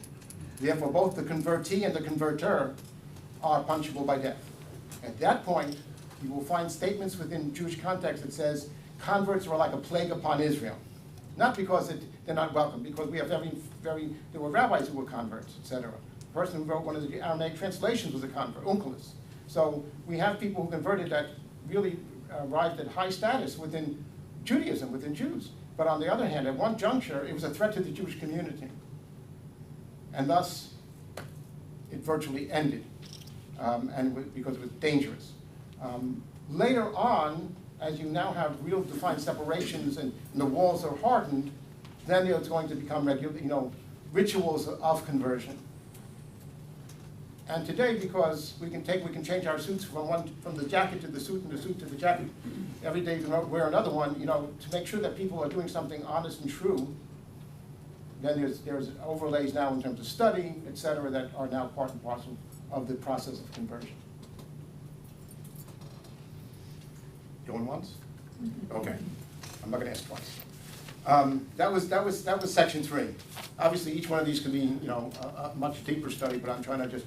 Therefore, both the convertee and the converter are punishable by death. At that point, you will find statements within Jewish context that says converts were like a plague upon Israel. Not because they're not welcome, because we have there were rabbis who were converts, etc. The person who wrote one of the Aramaic translations was a convert, Onkelos. So we have people who converted that really arrived at high status within Judaism, within Jews. But on the other hand, at one juncture, it was a threat to the Jewish community. And thus, it virtually ended, because it was dangerous. Later on, as you now have real defined separations and the walls are hardened, then it's going to become regular, rituals of conversion. And today, because we can change our suits from the jacket to the suit and the suit to the jacket, every day we wear another one, you know, to make sure that people are doing something honest and true. Then there's overlays now in terms of study, et cetera, that are now part and parcel of the process of conversion. Going once? Okay, I'm not gonna ask twice. That was section 3. Obviously, each one of these could be, you know, a much deeper study, but I'm trying to just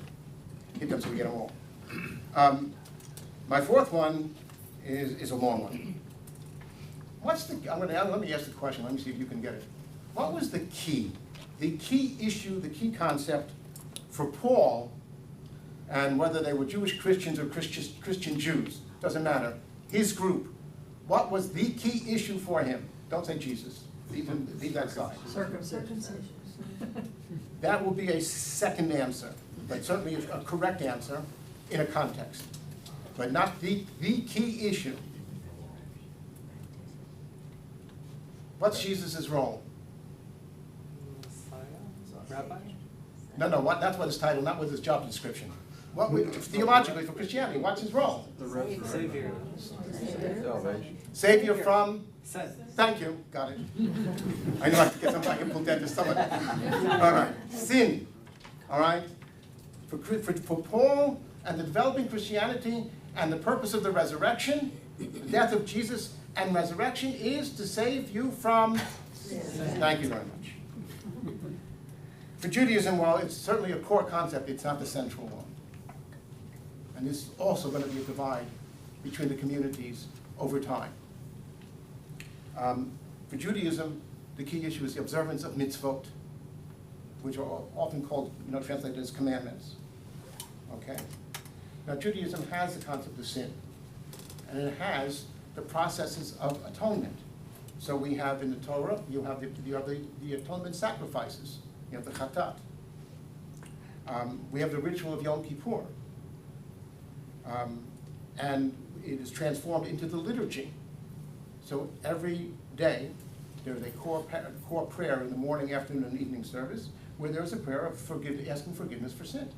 hit them so we get them all. My fourth one is a long one. Let me ask the question, let me see if you can get it. What was the key issue, the key concept for Paul, and whether they were Jewish Christians or Christian Jews, doesn't matter, his group, what was the key issue for him? Don't say Jesus, leave that aside. Circumcision. That will be a second answer, but certainly a correct answer in a context, but not the key issue. What's Jesus' role? Rabbi? No, that's what his title, not what his job description. Theologically, for Christianity, what's his role? Savior. Salvation. Savior from? Sin. Thank you, got it. I know I have to get something, I can put that to someone. All right, sin, all right? For Paul and the developing Christianity and the purpose of the resurrection, the death of Jesus and resurrection is to save you from sin. Thank you very much. For Judaism, while it's certainly a core concept, it's not the central one. And this is also going to be a divide between the communities over time. For Judaism, the key issue is the observance of mitzvot, which are often called, translated as commandments. Okay? Now, Judaism has the concept of sin, and it has the processes of atonement. So we have in the Torah, you have the atonement sacrifices. You have the chatat. We have the ritual of Yom Kippur. And it is transformed into the liturgy. So every day, there's a core prayer in the morning, afternoon, and evening service, where there's a prayer of asking forgiveness for sin.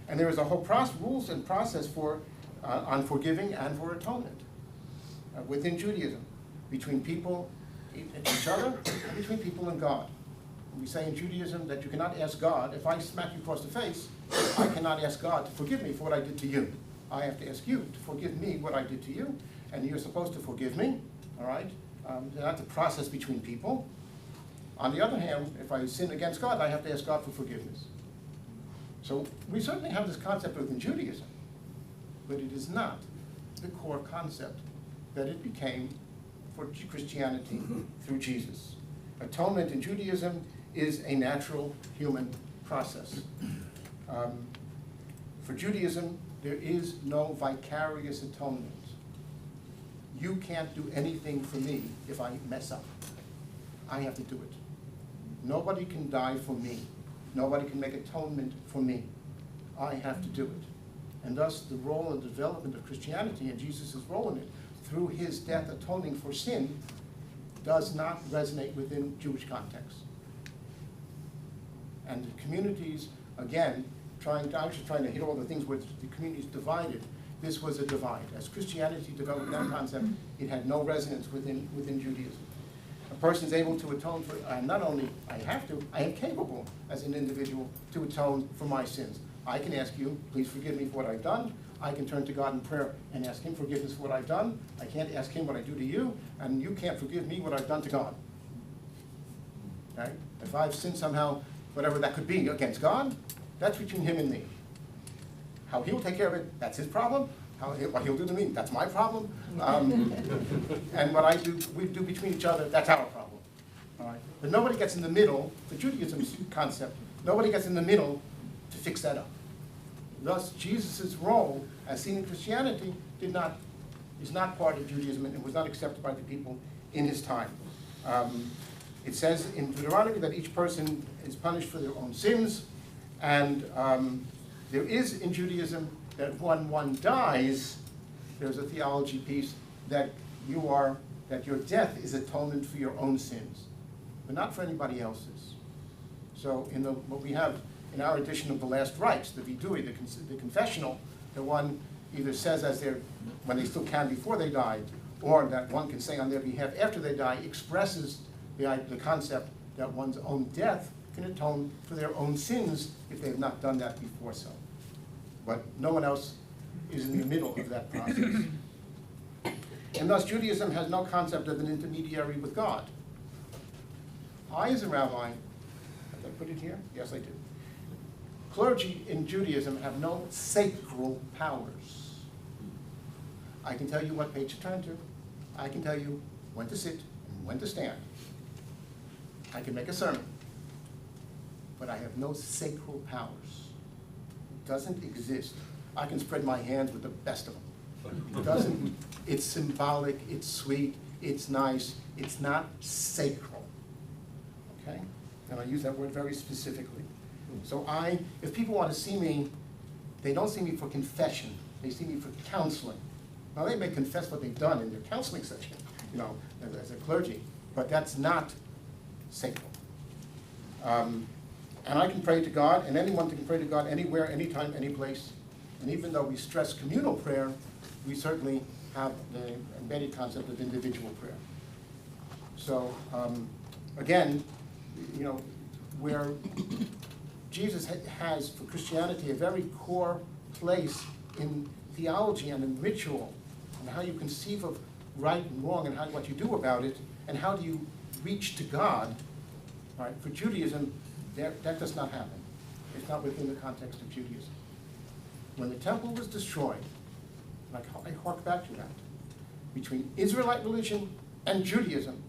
And there is a whole rules and process for on forgiving and for atonement within Judaism, between people, each other, and between people and God. We say in Judaism that you cannot ask God, if I smack you across the face, I cannot ask God to forgive me for what I did to you. I have to ask you to forgive me what I did to you, and you're supposed to forgive me, all right? That's a process between people. On the other hand, if I sin against God, I have to ask God for forgiveness. So we certainly have this concept within Judaism, but it is not the core concept that it became for Christianity through Jesus. Atonement in Judaism is a natural human process. For Judaism, there is no vicarious atonement. You can't do anything for me if I mess up. I have to do it. Nobody can die for me. Nobody can make atonement for me. I have to do it. And thus, the role and development of Christianity and Jesus' role in it, through his death atoning for sin, does not resonate within Jewish context. And the communities, again, trying to hit all the things where the communities divided, this was a divide. As Christianity developed that concept, it had no resonance within Judaism. A person's able to atone for, not only I have to, I am capable as an individual to atone for my sins. I can ask you, please forgive me for what I've done. I can turn to God in prayer and ask him forgiveness for what I've done. I can't ask him what I do to you, and you can't forgive me what I've done to God. Okay? If I've sinned somehow, whatever that could be against God, that's between him and me. How he'll take care of it, that's his problem. What he'll do to me, that's my problem. And what we do between each other, that's our problem. All right? But nobody gets in the middle, the Judaism concept, nobody gets in the middle to fix that up. Thus, Jesus' role, as seen in Christianity, is not part of Judaism and was not accepted by the people in his time. It says in Deuteronomy that each person is punished for their own sins, and there is in Judaism that when one dies, there's a theology piece that your death is atonement for your own sins, but not for anybody else's. So what we have in our edition of the last rites, the vidui, the confessional, that one either says as they're, when they still can before they die, or that one can say on their behalf after they die, expresses the concept that one's own death can atone for their own sins if they have not done that before so. But no one else is in the middle of that process. And thus Judaism has no concept of an intermediary with God. I, as a rabbi, did I put it here? Yes, I did. Clergy in Judaism have no sacral powers. I can tell you what page to turn to. I can tell you when to sit and when to stand. I can make a sermon. But I have no sacral powers. It doesn't exist. I can spread my hands with the best of them. It doesn't, it's symbolic, it's sweet, it's nice, it's not sacral. Okay? And I use that word very specifically. So if people want to see me, they don't see me for confession, they see me for counseling. Now they may confess what they've done in their counseling session, you know, as a clergy, but that's not sacral. And I can pray to God, and anyone can pray to God anywhere, anytime, any place. And even though we stress communal prayer, we certainly have the embedded concept of individual prayer. So again, you know, where Jesus has for Christianity a very core place in theology and in ritual, and how you conceive of right and wrong and what you do about it, and how do you reach to God. Right? For Judaism, that does not happen. It's not within the context of Judaism. When the temple was destroyed, like I hark back to that, between Israelite religion and Judaism,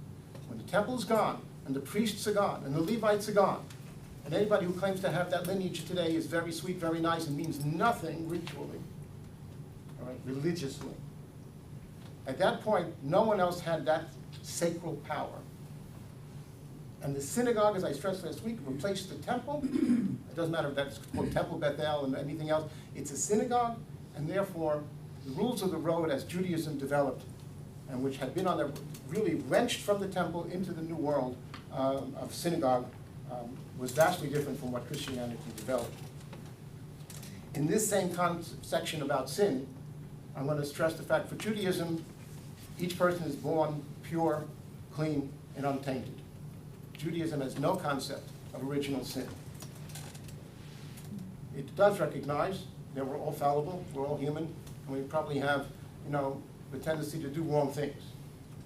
when the temple is gone, and the priests are gone, and the Levites are gone, and anybody who claims to have that lineage today is very sweet, very nice, and means nothing ritually, all right, religiously. At that point, no one else had that sacral power. And the synagogue, as I stressed last week, replaced the temple. It doesn't matter if that's called Temple Bethel and anything else. It's a synagogue, and therefore the rules of the road as Judaism developed, and which had been on the really wrenched from the temple into the new world of synagogue, was vastly different from what Christianity developed. In this same section about sin, I want to stress the fact for Judaism, each person is born pure, clean, and untainted. Judaism has no concept of original sin. It does recognize that we're all fallible, we're all human, and we probably have, you know, the tendency to do wrong things.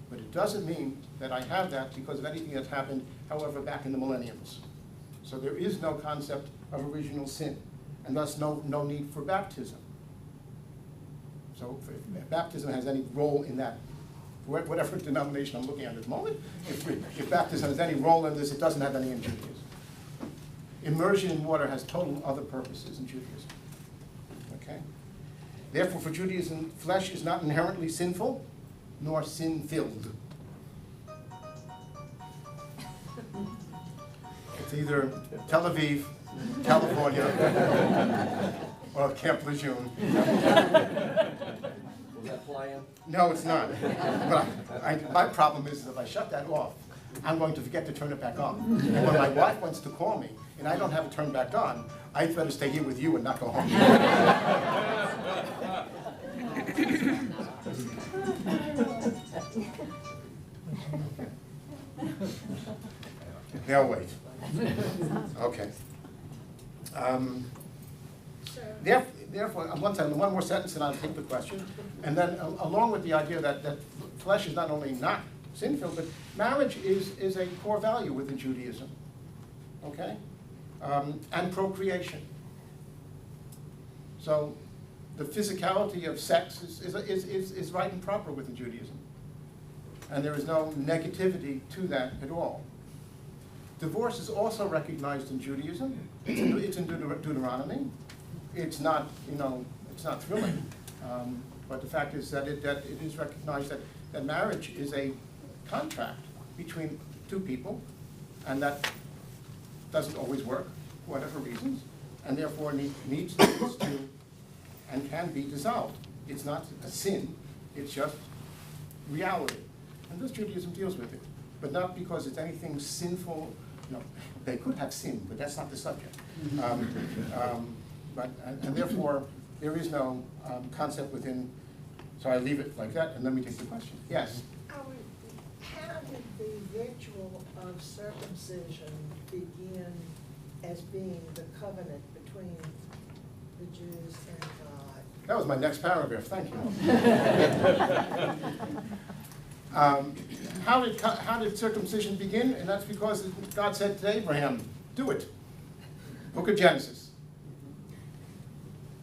But it doesn't mean that I have that because of anything that's happened, however, back in the millenniums. So there is no concept of original sin, and thus no need for baptism. So if baptism has any role in that, whatever denomination I'm looking at the moment, if baptism has any role in this, it doesn't have any in Judaism. Immersion in water has total other purposes in Judaism. Okay? Therefore, for Judaism, flesh is not inherently sinful, nor sin-filled. It's either Tel Aviv, California, or Camp Lejeune. Will that fly in? No, it's not. But my problem is that if I shut that off, I'm going to forget to turn it back on. And when my wife wants to call me, and I don't have it turned back on, I'd better stay here with you and not go home. They'll wait. Okay. Therefore, one more sentence and I'll take the question. And then along with the idea that flesh is not only not sinful, but marriage is a core value within Judaism. Okay? And procreation. So the physicality of sex is right and proper within Judaism. And there is no negativity to that at all. Divorce is also recognized in Judaism. It's in Deuteronomy. It's not, you know, it's not thrilling. But the fact is that it is recognized that marriage is a contract between two people, and that doesn't always work for whatever reasons, and therefore needs to and can be dissolved. It's not a sin, it's just reality. And this Judaism deals with it, but not because it's anything sinful No, they could have sinned, but that's not the subject. And therefore, there is no concept within, so I leave it like that, and let me take the question. Yes? How did the ritual of circumcision begin as being the covenant between the Jews and God? That was my next paragraph, thank you. How did circumcision begin? And that's because God said to Abraham, do it. Book of Genesis.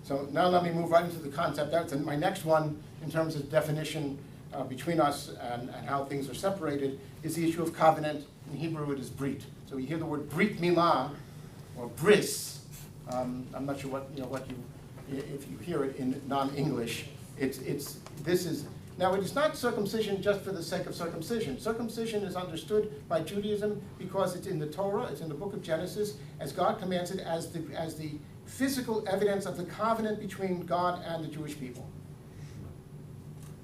So now let me move right into the concept. That's my next one in terms of definition between us and how things are separated is the issue of covenant. In Hebrew it is brit. So you hear the word brit milah or bris. I'm not sure if you hear it in non-English. Now it is not circumcision just for the sake of circumcision. Circumcision is understood by Judaism because it's in the Torah, it's in the book of Genesis, as God commands it as the physical evidence of the covenant between God and the Jewish people.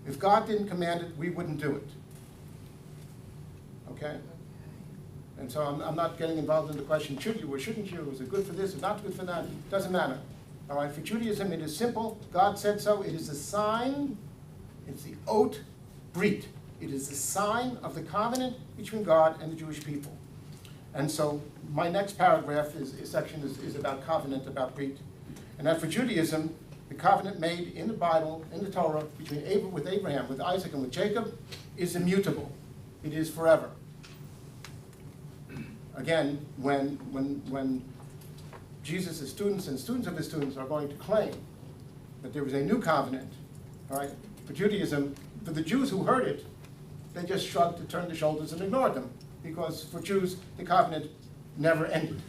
If God didn't command it, we wouldn't do it. Okay? And so I'm not getting involved in the question, should you or shouldn't you? Is it good for this or not good for that? Doesn't matter. All right, for Judaism, it is simple. God said so. It is a sign. It's the ot brit. It is the sign of the covenant between God and the Jewish people. And so my next paragraph section is about covenant, about brit. And that for Judaism, the covenant made in the Bible, in the Torah, with Abraham, with Isaac, and with Jacob, is immutable. It is forever. Again, when Jesus' students and students of his students are going to claim that there was a new covenant, all right, for Judaism, for the Jews who heard it, they just shrugged, turned their shoulders, and ignored them. Because for Jews, the covenant never ended.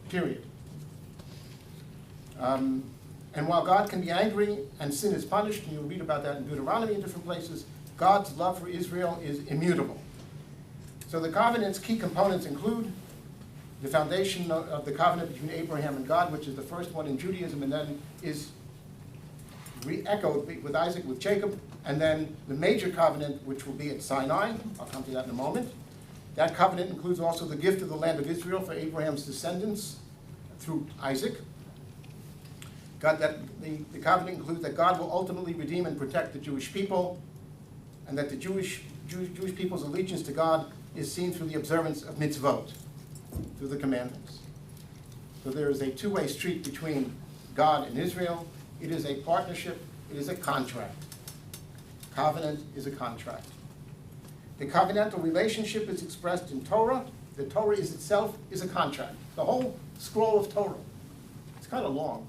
Period. And while God can be angry and sin is punished, and you'll read about that in Deuteronomy in different places, God's love for Israel is immutable. So the covenant's key components include the foundation of the covenant between Abraham and God, which is the first one in Judaism, and then is re-echoed with Isaac, with Jacob, and then the major covenant, which will be at Sinai. I'll come to that in a moment. That covenant includes also the gift of the land of Israel for Abraham's descendants through Isaac. The covenant includes that God will ultimately redeem and protect the Jewish people, and that the Jewish people's allegiance to God is seen through the observance of mitzvot, through the commandments. So there is a two-way street between God and Israel. It is a partnership. It is a contract. Covenant is a contract. The covenantal relationship is expressed in Torah. The Torah itself is a contract. The whole scroll of Torah, it's kind of long.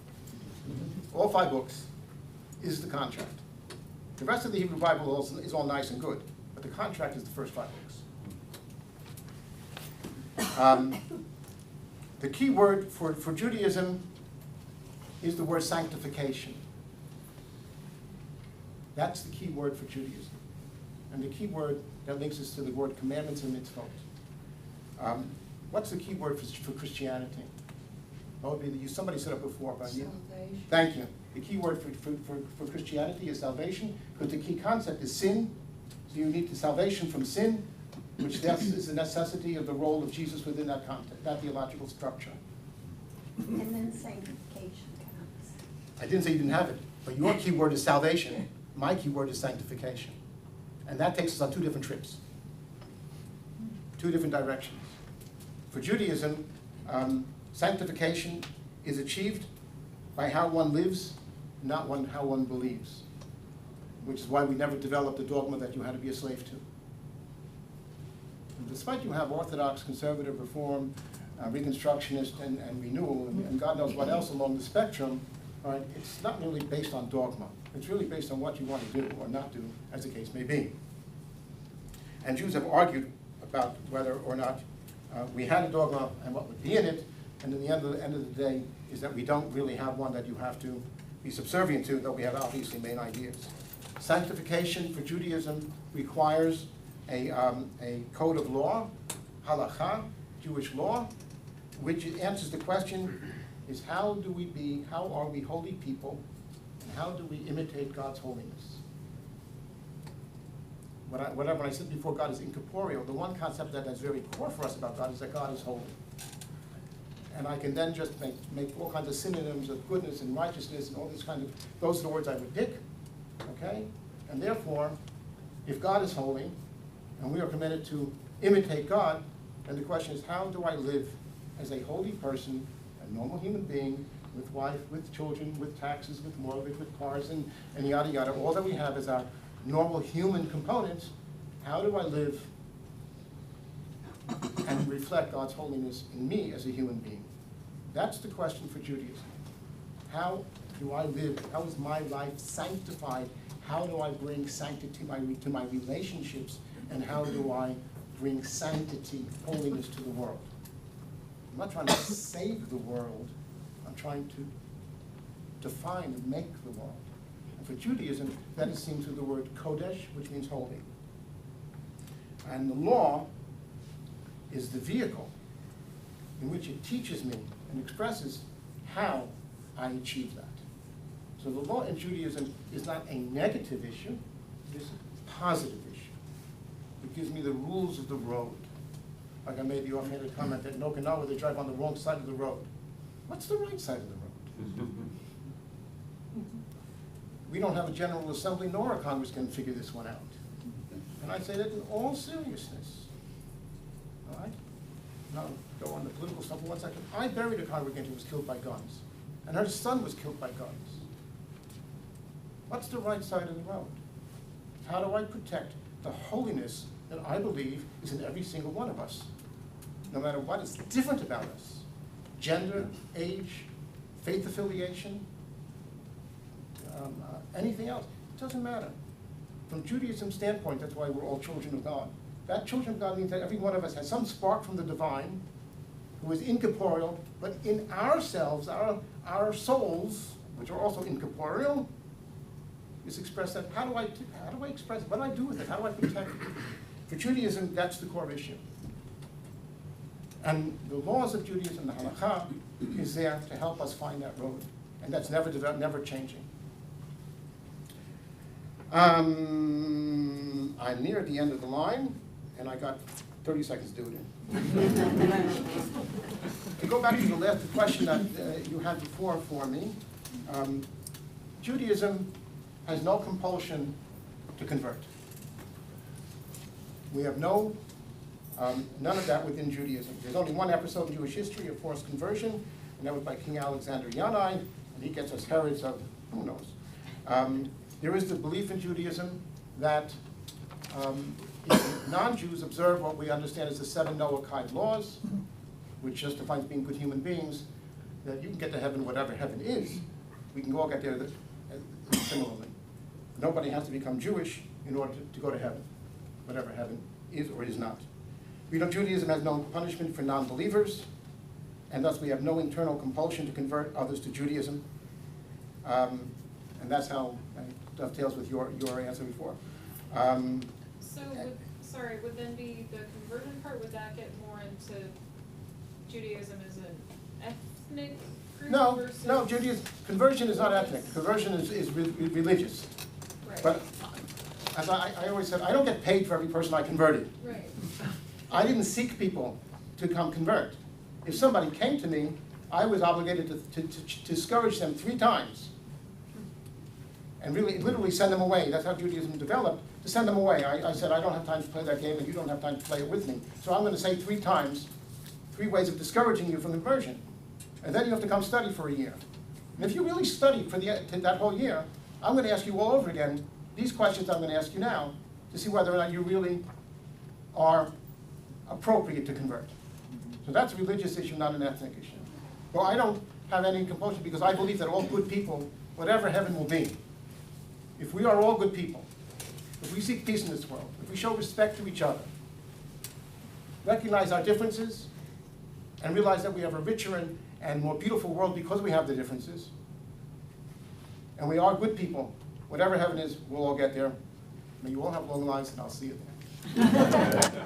All 5 books is the contract. The rest of the Hebrew Bible is all nice and good, but the contract is the first 5 books. The key word for Judaism is the word sanctification. That's the key word for Judaism. And the key word that links us to the word commandments and mitzvot. What's the key word for Christianity? That would be somebody said it before, but Salvation. Thank you. The key word for Christianity is salvation, because the key concept is sin. So you need the salvation from sin, which is a necessity of the role of Jesus within that context, that theological structure. And then sanctification comes. I didn't say you didn't have it, but your key word is salvation. My key word is sanctification. And that takes us on 2 different trips, 2 different directions. For Judaism, sanctification is achieved by how one lives, not how one believes, which is why we never developed the dogma that you had to be a slave to. And despite you have Orthodox, Conservative, Reform, Reconstructionist, and Renewal, and God knows what else along the spectrum, all right, it's not really based on dogma. It's really based on what you want to do or not do, as the case may be. And Jews have argued about whether or not we had a dogma and what would be in it, and in the end of the day is that we don't really have one that you have to be subservient to, though we have obviously main ideas. Sanctification for Judaism requires a code of law, halakha, Jewish law, which answers the question is how are we holy people, and how do we imitate God's holiness? when I said before God is incorporeal, the one concept that is very core for us about God is that God is holy. And I can then just make all kinds of synonyms of goodness and righteousness and all these kinds of, those are the words I would pick, okay? And therefore, if God is holy, and we are committed to imitate God, then the question is, how do I live as a holy person, a normal human being, with wife, with children, with taxes, with mortgage, with cars, and yada yada, all that we have is our normal human components. How do I live and reflect God's holiness in me as a human being? That's the question for Judaism. How do I live? How is my life sanctified? How do I bring sanctity to my relationships? And how do I bring sanctity, holiness to the world? I'm not trying to save the world. I'm trying to define and make the world. And for Judaism, that is seen through the word kodesh, which means holy. And the law is the vehicle in which it teaches me and expresses how I achieve that. So the law in Judaism is not a negative issue, it is a positive issue. It gives me the rules of the road. Like I made the offhanded comment that in Okinawa they drive on the wrong side of the road. What's the right side of the road? We don't have a General Assembly nor a Congress can figure this one out. And I say that in all seriousness. All right? Now, go on the political stuff for 1 second. I buried a congregant who was killed by guns, and her son was killed by guns. What's the right side of the road? How do I protect the holiness that I believe is in every single one of us, no matter what is different about us? Gender, age, faith affiliation, anything else, it doesn't matter. From Judaism's standpoint, that's why we're all children of God. That children of God means that every one of us has some spark from the divine, who is incorporeal, but in ourselves, our souls, which are also incorporeal, is expressed that, how do I express it? What do I do with it? How do I protect it? For Judaism, that's the core issue. And the laws of Judaism, the halakha, is there to help us find that road. And that's never changing. I'm near the end of the line, and I got 30 seconds to do it in. To go back to the last question that you had before for me, Judaism has no compulsion to convert. We have none of that within Judaism. There's only one episode in Jewish history of forced conversion, and that was by King Alexander Yanai, and he gets us Herods of who knows. There is the belief in Judaism that if non-Jews observe what we understand as the 7 Noahide laws, which just defines being good human beings, that you can get to heaven whatever heaven is. We can all get there similarly. Nobody has to become Jewish in order to go to heaven, whatever heaven is or is not. We know Judaism has no punishment for non-believers, and thus we have no internal compulsion to convert others to Judaism. And that's how it dovetails with your answer before. Would then be the conversion part, would that get more into Judaism as an ethnic group versus? No, Judaism, conversion is not ethnic. Conversion is religious. Right. But as I always said, I don't get paid for every person I converted. Right. I didn't seek people to come convert. If somebody came to me, I was obligated to discourage them 3 times. And really, literally send them away. That's how Judaism developed, to send them away. I said, I don't have time to play that game, and you don't have time to play it with me. So I'm going to say 3 times, 3 ways of discouraging you from conversion. And then you have to come study for a year. And if you really study for that whole year, I'm going to ask you all over again these questions I'm going to ask you now to see whether or not you really are appropriate to convert. So that's a religious issue, not an ethnic issue. Well, I don't have any compulsion because I believe that all good people, whatever heaven will be, if we are all good people, if we seek peace in this world, if we show respect to each other, recognize our differences, and realize that we have a richer and more beautiful world because we have the differences, and we are good people, whatever heaven is, we'll all get there. May you all have long lives, and I'll see you there.